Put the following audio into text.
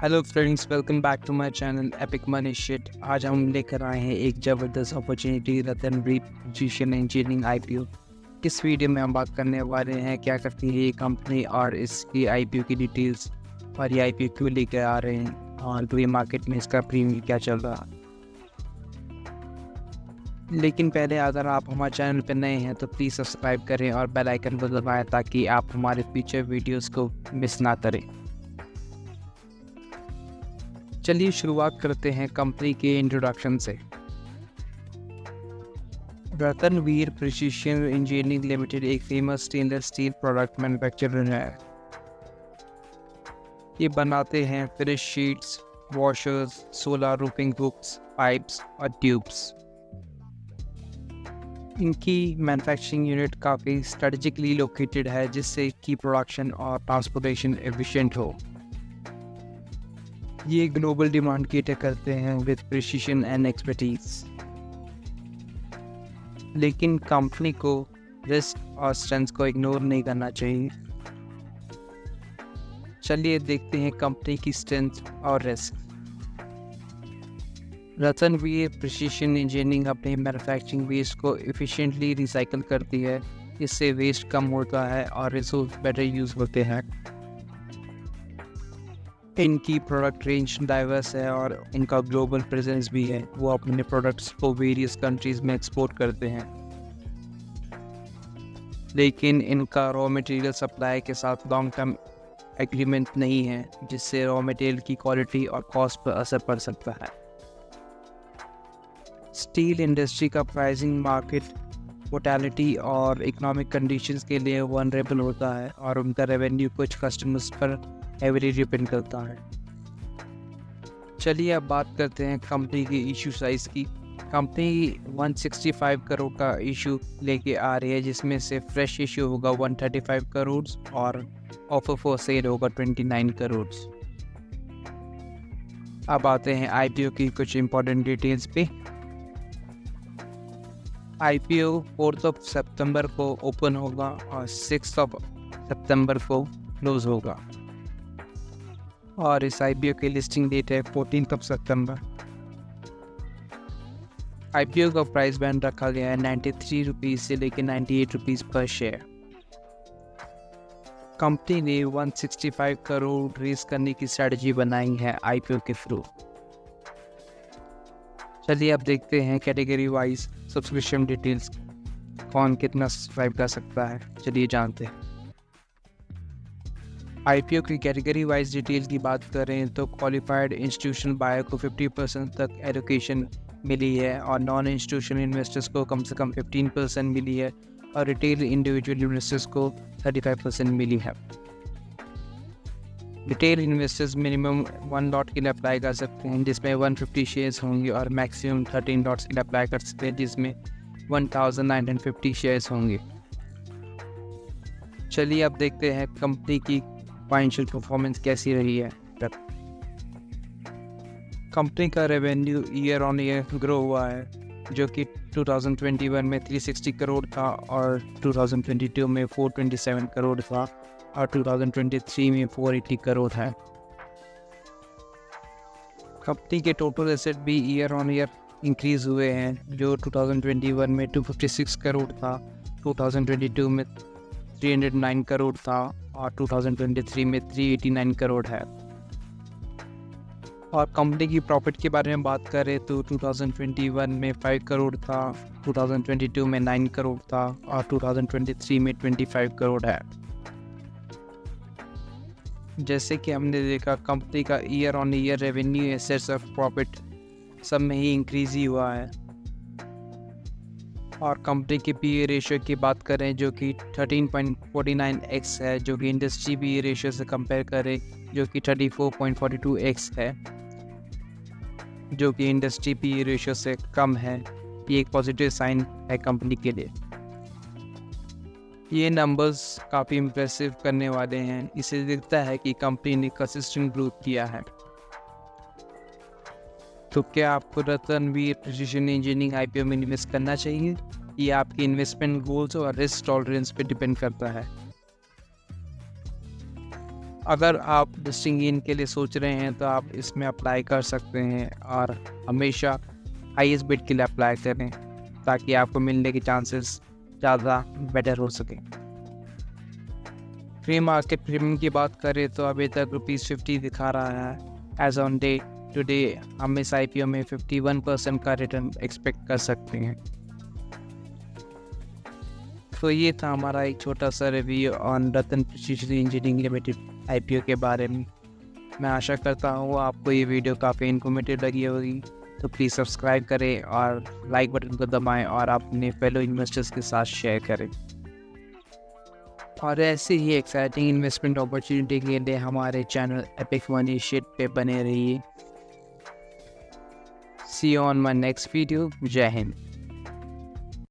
Hello friends, welcome back to my channel epic money shit. आज हम लेकर आए हैं एक ज़बरदस्त opportunity, Ratanveer precision engineering IPO। इस वीडियो में हम बात करने वाले हैं क्या करती है ये कंपनी और इसकी IPO की डिटेल्स, और ये IPO क्यों लेकर आ रहे हैं और पूरी मार्केट में इसका प्रीमियम क्या चल रहा है। लेकिन पहले अगर आप हमारे चैनल पर नए हैं तो प्लीज़ सब्सक्राइब करें और बेल आइकन को दबाएं ताकि आप हमारे फ्यूचर वीडियोज़ को मिस ना करें। चलिए शुरुआत करते हैं कंपनी के इंट्रोडक्शन से। रतनवीर प्रिसिशन इंजीनियरिंग लिमिटेड एक famous stainless steel product manufacturer है। ये बनाते हैं finish sheets, washers, solar roofing hooks, pipes और ट्यूब्स। इनकी मैन्युफैक्चरिंग यूनिट काफ़ी स्ट्रेटेजिकली लोकेटेड है जिससे कि प्रोडक्शन और ट्रांसपोर्टेशन एफिशिएंट हो। ये ग्लोबल डिमांड केटर करते हैं विद प्रिसिशन एंड एक्सपर्टीज। लेकिन कंपनी को रिस्क और स्ट्रेंथ को इग्नोर नहीं करना चाहिए। चलिए देखते हैं कंपनी की स्ट्रेंथ और रिस्क। रतनवीर प्रिसिशन इंजीनियरिंग अपने मैन्युफैक्चरिंग वेस्ट को एफिशिएंटली रिसाइकल करती है। इससे वेस्ट कम होता है और रिसोर्स बेटर यूज़ होते हैं। इनकी प्रोडक्ट रेंज डाइवर्स है और इनका ग्लोबल प्रेजेंस भी है। वो अपने प्रोडक्ट्स को वेरियस कंट्रीज में एक्सपोर्ट करते हैं। लेकिन इनका रॉ मटेरियल सप्लाई के साथ लॉन्ग टर्म एग्रीमेंट नहीं है, जिससे रॉ मटेरियल की क्वालिटी और कॉस्ट पर असर पड़ सकता है। स्टील इंडस्ट्री का प्राइसिंग मार्केट वोलेटिलिटी और इकोनॉमिक कंडीशंस के लिए वनरेबल होता है और उनका रेवेन्यू कुछ कस्टमर्स पर हेवीली डिपेंड करता है। चलिए अब बात करते हैं कंपनी की इशू साइज की। कंपनी 165 करोड़ का इशू लेके आ रही है, जिसमें से फ्रेश इशू होगा 135 करोड़ और ऑफर फॉर सेल होगा 29 करोड़। अब आते हैं IPO की कुछ इंपॉर्टेंट डिटेल्स पे। IPO 4 सितंबर को ओपन होगा और 6 सितंबर को क्लोज होगा, और इस IPO की लिस्टिंग डेट है 14 सितंबर। IPO का प्राइस बैंड रखा गया है 93 रुपीज़ से लेकर 98 रुपीज़ पर शेयर। कंपनी ने 165 करोड़ रेज करने की स्ट्रेटजी बनाई है IPO के थ्रू। चलिए अब देखते हैं कैटेगरी वाइज सब्सक्रिप्शन डिटेल्स, कौन कितना सब्सक्राइब कर सकता है। चलिए जानते हैं। IPO की कैटेगरी वाइज डिटेल की बात करें तो क्वालिफाइड इंस्टीट्यूशनल बायर को 50% तक एलोकेशन मिली है और नॉन इंस्टीट्यूशनल इन्वेस्टर्स को कम से कम 15% मिली है और रिटेल इंडिविजुअल इन्वेस्टर्स को 35% मिली है। रिटेल इन्वेस्टर्स मिनिमम 1 लॉट के लिए अप्लाई कर सकते हैं, जिसमें 150 शेयर्स होंगे, और मैक्सिमम 13 लॉट्स के लिए अप्लाई कर सकते हैं, जिसमें 1950 शेयर्स होंगे। चलिए अब देखते हैं कंपनी की फाइनेंशियल परफॉर्मेंस कैसी रही है। कंपनी का revenue year on year grow हुआ है, जो कि 2021 में 360 करोड़ था और 2022 में 427 करोड़ था और 2023 में 480 करोड़ है। कंपनी के टोटल एसेट भी ईयर ऑन ईयर इंक्रीज हुए हैं, जो 2021 में 256 करोड़ था, 2022 में 309 करोड़ था और 2023 में 389 करोड़ है। और कंपनी की प्रॉफिट के बारे में बात करें तो 2021 में 5 करोड़ था, 2022 में 9 करोड़ था और 2023 में 25 करोड़ है। जैसे कि हमने देखा, कंपनी का year on year revenue, assets और प्रॉफिट सब में ही इंक्रीज ही हुआ है। और कंपनी की PE रेशियो की बात करें जो कि 13.49x है, जो कि इंडस्ट्री PE रेशियो से कंपेयर करें जो कि 34.42x है, जो कि इंडस्ट्री PE रेशियो से कम है। ये एक पॉजिटिव साइन है कंपनी के लिए। ये नंबर्स काफ़ी इम्प्रेसिव करने वाले हैं। इससे दिखता है कि कंपनी ने कंसिस्टेंट ग्रोथ किया है। तो क्या आपको रतनवीर प्रिसिशन इंजीनियरिंग IPO में इन्वेस्ट करना चाहिए? ये आपके इन्वेस्टमेंट गोल्स और रिस्क टॉलरेंस पे डिपेंड करता है। अगर आप लिस्टिंग गेन के लिए सोच रहे हैं तो आप इसमें अप्लाई कर सकते हैं और हमेशा हाईएस्ट बिड के लिए अप्लाई करें ताकि आपको मिलने के चांसेस ज़्यादा बेटर हो सके। प्री मार्केट प्रीमियम की बात करें तो अभी तक ₹50 दिखा रहा है। एज ऑन डे टुडे हम इस IPO में 51% का रिटर्न एक्सपेक्ट कर सकते हैं। तो ये था हमारा एक छोटा सा review on Ratan precision engineering limited IPO के बारे में। मैं आशा करता हूँ आपको ये वीडियो काफ़ी इन्फॉर्मेटिव लगी होगी। तो प्लीज़ सब्सक्राइब करें और लाइक बटन को दबाएं और अपने फेलो इन्वेस्टर्स के साथ शेयर करें। और ऐसे ही एक्साइटिंग इन्वेस्टमेंट अपॉर्चुनिटी के लिए हमारे चैनल एपिक मनी शिट पे बने रहिए। See you on my next video. जय हिंद।